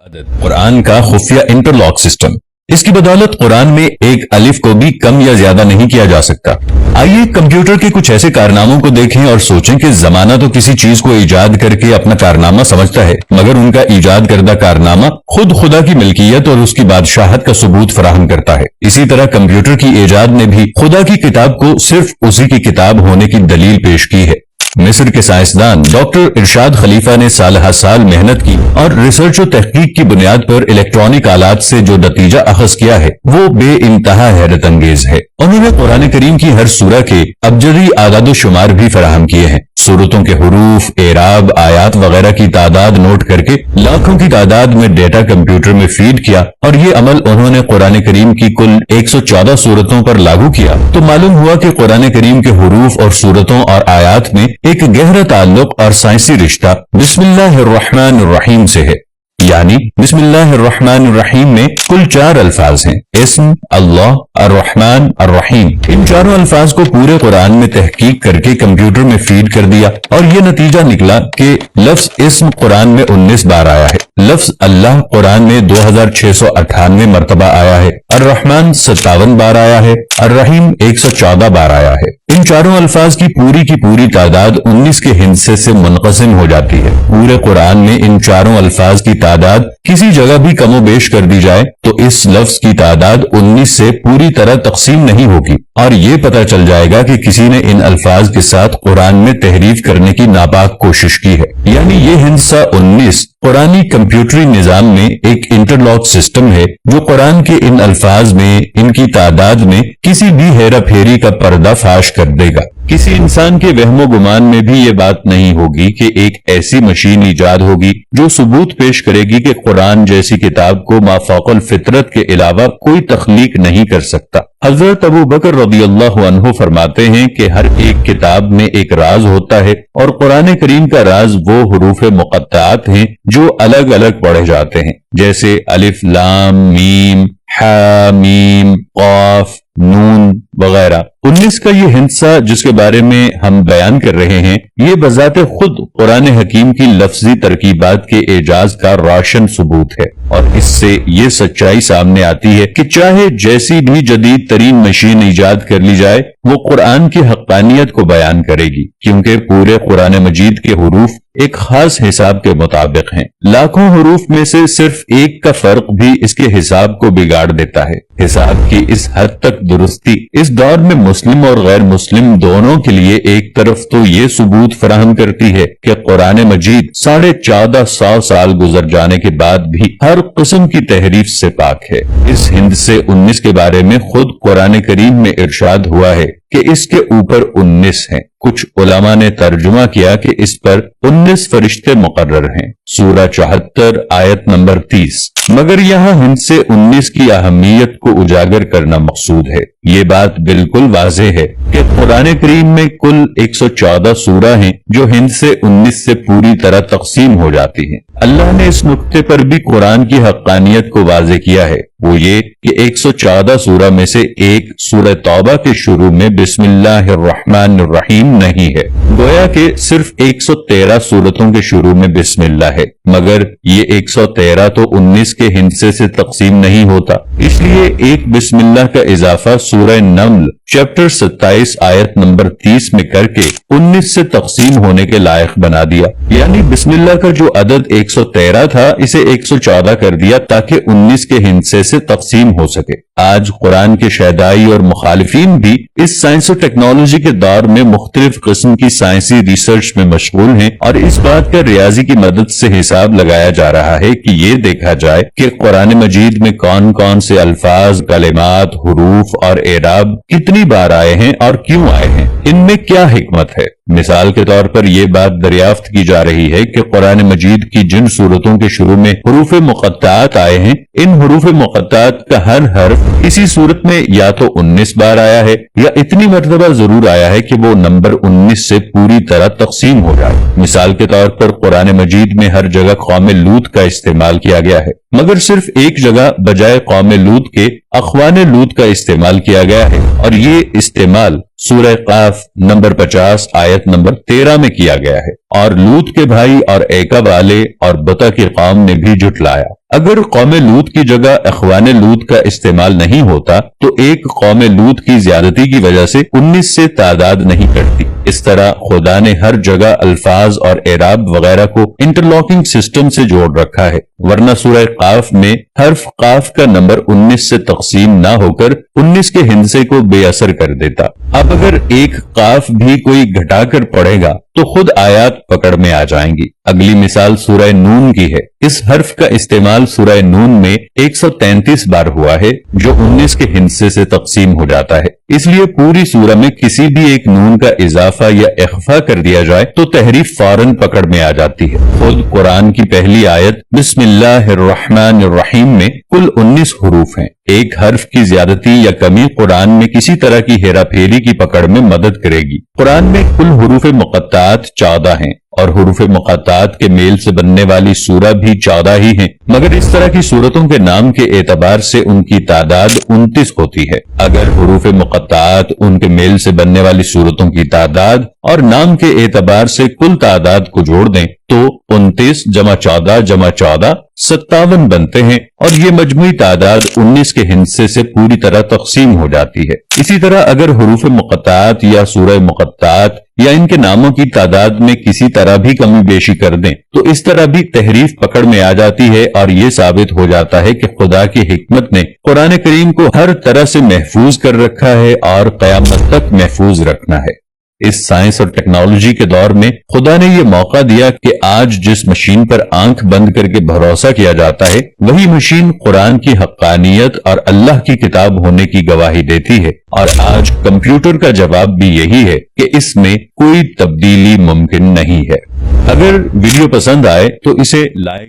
قرآن کا خفیہ انٹرلاک سسٹم، اس کی بدولت قرآن میں ایک الف کو بھی کم یا زیادہ نہیں کیا جا سکتا۔ آئیے کمپیوٹر کے کچھ ایسے کارناموں کو دیکھیں اور سوچیں کہ زمانہ تو کسی چیز کو ایجاد کر کے اپنا کارنامہ سمجھتا ہے، مگر ان کا ایجاد کردہ کارنامہ خود خدا کی ملکیت اور اس کی بادشاہت کا ثبوت فراہم کرتا ہے۔ اسی طرح کمپیوٹر کی ایجاد نے بھی خدا کی کتاب کو صرف اسی کی کتاب ہونے کی دلیل پیش کی ہے۔ مصر کے سائنسدان ڈاکٹر ارشاد خلیفہ نے سالہ سال محنت کی اور ریسرچ و تحقیق کی بنیاد پر الیکٹرانک آلات سے جو نتیجہ اخذ کیا ہے وہ بے انتہا حیرت انگیز ہے۔ انہوں نے قرآن کریم کی ہر سورہ کے ابجدی اعداد و شمار بھی فراہم کیے ہیں۔ سورتوں کے حروف، اعراب، آیات وغیرہ کی تعداد نوٹ کر کے لاکھوں کی تعداد میں ڈیٹا کمپیوٹر میں فیڈ کیا، اور یہ عمل انہوں نے قرآن کریم کی کل 114 سورتوں پر لاگو کیا تو معلوم ہوا کہ قرآن کریم کے حروف اور سورتوں اور آیات میں ایک گہرا تعلق اور سائنسی رشتہ بسم اللہ الرحمن الرحیم سے ہے۔ یعنی بسم اللہ الرحمن الرحیم میں کل 4 الفاظ ہیں: اسم، اللہ، الرحمن، الرحیم۔ ان چاروں الفاظ کو پورے قرآن میں تحقیق کر کے کمپیوٹر میں فیڈ کر دیا اور یہ نتیجہ نکلا کہ لفظ اسم قرآن میں 19 بار آیا ہے، لفظ اللہ قرآن میں 2698 مرتبہ آیا ہے، الرحمن 57 بار آیا ہے، الرحیم 114 بار آیا ہے۔ ان چاروں الفاظ کی پوری تعداد 19 کے ہندسے سے منقسم ہو جاتی ہے۔ پورے قرآن میں ان چاروں الفاظ کی تعداد کسی جگہ بھی کم و بیش کر دی جائے تو اس لفظ کی تعداد 19 سے پوری طرح تقسیم نہیں ہوگی، اور یہ پتہ چل جائے گا کہ کسی نے ان الفاظ کے ساتھ قرآن میں تحریف کرنے کی ناپاک کوشش کی ہے۔ یعنی یہ ہندسہ 19 قرآنی کمپیوٹری نظام میں ایک انٹرلاک سسٹم ہے جو قرآن کے ان الفاظ میں، ان کی تعداد میں کسی بھی ہیرا پھیری کا پردہ فاش کر دے گا۔ کسی انسان کے وہم و گمان میں بھی یہ بات نہیں ہوگی کہ ایک ایسی مشین ایجاد ہوگی جو ثبوت پیش کرے گی کہ قرآن جیسی کتاب کو ما فوق الفطرت کے علاوہ کوئی تخلیق نہیں کر سکتا۔ حضرت ابو بکر رضی اللہ عنہ فرماتے ہیں کہ ہر ایک کتاب میں ایک راز ہوتا ہے، اور قرآن کریم کا راز وہ حروف مقطعات ہیں جو الگ الگ پڑھے جاتے ہیں، جیسے الف لام میم حا میم قاف نون وغیرہ۔ 19 کا یہ ہندسہ جس کے بارے میں ہم بیان کر رہے ہیں، یہ بذات خود قرآن حکیم کی لفظی ترکیبات کے اعجاز کا روشن ثبوت ہے، اور اس سے یہ سچائی سامنے آتی ہے کہ چاہے جیسی بھی جدید ترین مشین ایجاد کر لی جائے وہ قرآن کی حقانیت کو بیان کرے گی، کیونکہ پورے قرآن مجید کے حروف ایک خاص حساب کے مطابق ہیں۔ لاکھوں حروف میں سے صرف ایک کا فرق بھی اس کے حساب کو بگاڑ دیتا ہے۔ حساب کی اس حد تک درستی اس دور میں مسلم اور غیر مسلم دونوں کے لیے ایک طرف تو یہ ثبوت فراہم کرتی ہے کہ قرآن مجید 1450 سال گزر جانے کے بعد بھی ہر قسم کی تحریف سے پاک ہے۔ اس ہندسے 19 کے بارے میں خود قرآن کریم میں ارشاد ہوا ہے کہ اس کے اوپر 19 ہیں۔ کچھ علماء نے ترجمہ کیا کہ اس پر 19 فرشتے مقرر ہیں، سورہ 74 آیت نمبر 30۔ مگر یہاں ہندسے 19 کی اہمیت کو اجاگر کرنا مقصود ہے۔ یہ بات بالکل واضح ہے کہ قرآن کریم میں کل 114 سورہ ہیں جو ہندسے 19 سے پوری طرح تقسیم ہو جاتی ہیں۔ اللہ نے اس نقطے پر بھی قرآن کی حقانیت کو واضح کیا ہے، وہ یہ کہ 114 سورہ میں سے ایک سورہ توبہ کے شروع میں بسم اللہ الرحمن الرحیم نہیں ہے، گویا کہ صرف 113 سورتوں کے شروع میں بسم اللہ ہے، مگر یہ 113 تو 19 کے ہندسے سے تقسیم نہیں ہوتا، اس لیے ایک بسم اللہ کا اضافہ سورہ نمل چیپٹر 27 آیت نمبر 30 میں کر کے 19 سے تقسیم ہونے کے لائق بنا دیا۔ یعنی بسم اللہ کا جو عدد 113 تھا اسے 114 کر دیا تاکہ 19 کے ہندسے سے تقسیم ہو سکے۔ آج قرآن کے شیدائی اور مخالفین بھی اس سائنس و ٹیکنالوجی کے دور میں مختلف قسم کی سائنسی ریسرچ میں مشغول ہیں، اور اس بات کا ریاضی کی مدد سے حساب لگایا جا رہا ہے کہ یہ دیکھا جائے کہ قرآن مجید میں کون کون سے الفاظ، کلمات، حروف اور اعراب کتنی بار آئے ہیں اور کیوں آئے ہیں، ان میں کیا حکمت ہے۔ مثال کے طور پر یہ بات دریافت کی جا رہی ہے کہ قرآن مجید کی جن سورتوں کے شروع میں حروف مقطعات آئے ہیں، ان حروف مقطعات کا ہر حرف اسی سورت میں یا تو 19 بار آیا ہے یا اتنی مرتبہ ضرور آیا ہے کہ وہ نمبر 19 سے پوری طرح تقسیم ہو جائے۔ مثال کے طور پر قرآن مجید میں ہر جگہ قوم لوط کا استعمال کیا گیا ہے، مگر صرف ایک جگہ بجائے قوم لوط کے اخوان لوط کا استعمال کیا گیا ہے، اور یہ استعمال سورہ قاف نمبر 50 آیت نمبر 13 میں کیا گیا ہے، اور لوط کے بھائی اور ایکا والے اور بتا کی قوم نے بھی جھٹلایا۔ اگر قوم لوط کی جگہ اخوان لوط کا استعمال نہیں ہوتا تو ایک قوم لوط کی زیادتی کی وجہ سے 19 سے تعداد نہیں کٹتی۔ اس طرح خدا نے ہر جگہ الفاظ اور اعراب وغیرہ کو انٹرلاکنگ سسٹم سے جوڑ رکھا ہے، ورنہ سورہ قاف میں حرف قاف کا نمبر 19 سے تقسیم نہ ہو کر 19 کے ہندسے کو بے اثر کر دیتا۔ اب اگر ایک قاف بھی کوئی گھٹا کر پڑھے گا تو خود آیات پکڑ میں آ جائیں گی۔ اگلی مثال سورہ نون کی ہے۔ اس حرف کا استعمال سورہ نون میں 133 بار ہوا ہے، جو 19 کے ہندسے سے تقسیم ہو جاتا ہے۔ اس لیے پوری سورہ میں کسی بھی ایک نون کا اضافہ یا اخفا کر دیا جائے تو تحریف فوراً پکڑ میں آ جاتی ہے۔ خود قرآن کی پہلی آیت بسم اللہ الرحمن الرحیم میں کل 19 حروف ہیں۔ ایک حرف کی زیادتی یا کمی قرآن میں کسی طرح کی ہیرا پھیری کی پکڑ میں مدد کرے گی۔ قرآن میں کل حروف مقطعات 14 ہیں اور حروف مقطعات کے میل سے بننے والی سورہ بھی 14 ہی ہیں، مگر اس طرح کی سورتوں کے نام کے اعتبار سے ان کی تعداد 29 ہوتی ہے۔ اگر حروف مقطعات ان کے میل سے بننے والی سورتوں کی تعداد اور نام کے اعتبار سے کل تعداد کو جوڑ دیں تو 29 جمع 14 جمع 14 57 بنتے ہیں، اور یہ مجموعی تعداد 19 کے ہندسے سے پوری طرح تقسیم ہو جاتی ہے۔ اسی طرح اگر حروف مقطعات یا سورہ مقطعات یا ان کے ناموں کی تعداد میں کسی طرح بھی کمی بیشی کر دیں تو اس طرح بھی تحریف پکڑ میں آ جاتی ہے، اور یہ ثابت ہو جاتا ہے کہ خدا کی حکمت نے قرآن کریم کو ہر طرح سے محفوظ کر رکھا ہے اور قیامت تک محفوظ رکھنا ہے۔ اس سائنس اور ٹیکنالوجی کے دور میں خدا نے یہ موقع دیا کہ آج جس مشین پر آنکھ بند کر کے بھروسہ کیا جاتا ہے وہی مشین قرآن کی حقانیت اور اللہ کی کتاب ہونے کی گواہی دیتی ہے، اور آج کمپیوٹر کا جواب بھی یہی ہے کہ اس میں کوئی تبدیلی ممکن نہیں ہے۔ اگر ویڈیو پسند آئے تو اسے لائک